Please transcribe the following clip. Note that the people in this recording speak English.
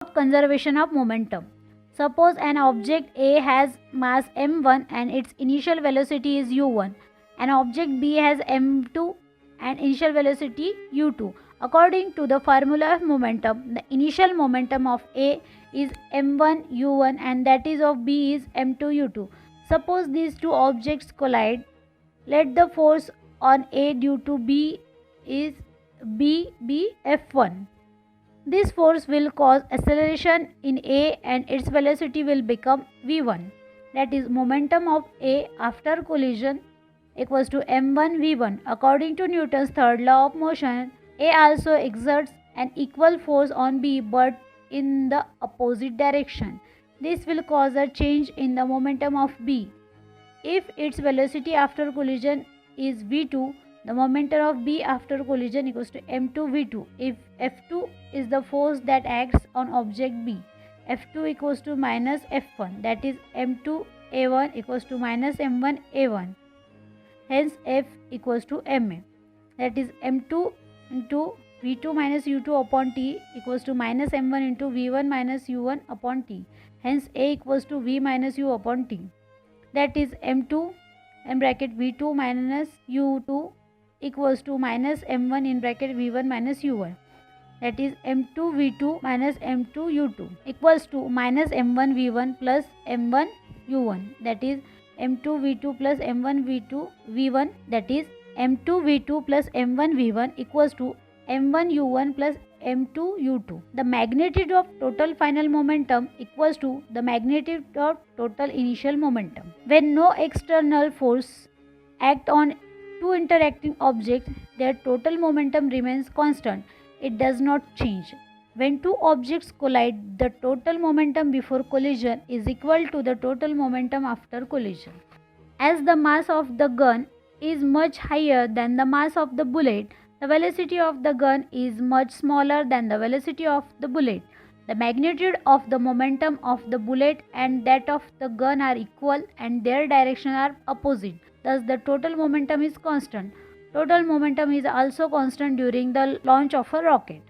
conservation of momentum. Suppose an object A has mass m1 and its initial velocity is u1. An object B has m2 and initial velocity u2. According to the formula of momentum, the initial momentum of A is m1 u1 and that is of B is m2 u2. Suppose these two objects collide. Let the force on A due to B is B be F1. This force will cause acceleration in A and its velocity will become v1. That is, momentum of A after collision equals to m1 v1. According to Newton's third law of motion, A also exerts an equal force on B but in the opposite direction. This will cause a change in the momentum of B. If its velocity after collision is v2, the momentum of B after collision equals to m2 v2. If F2 is the force that acts on object B, F2 equals to minus F1, that is m2 a1 equals to minus m1 a1. Hence F equals to ma, that is m2 into v2 minus u2 upon t equals to minus m1 into v1 minus u1 upon t. Hence A equals to v minus u upon t, that is m2 in bracket v2 minus u2 equals to minus m1 in bracket v1 minus u1, that is m2 v2 minus m2 u2 equals to minus m1 v1 plus m1 u1, that is m2 v2 plus m1 v2 v1, that is m2 v2 plus m1 v1 equals to m1 u1 plus m2 u2. The magnitude of total final momentum equals to the magnitude of total initial momentum. When no external force act on two interacting objects, their total momentum remains constant. It does not change. When two objects collide, the total momentum before collision is equal to the total momentum after collision. As the mass of the gun is much higher than the mass of the bullet, the velocity of the gun is much smaller than the velocity of the bullet. The magnitude of the momentum of the bullet and that of the gun are equal and their directions are opposite. Thus, the total momentum is constant. Total momentum is also constant during the launch of a rocket.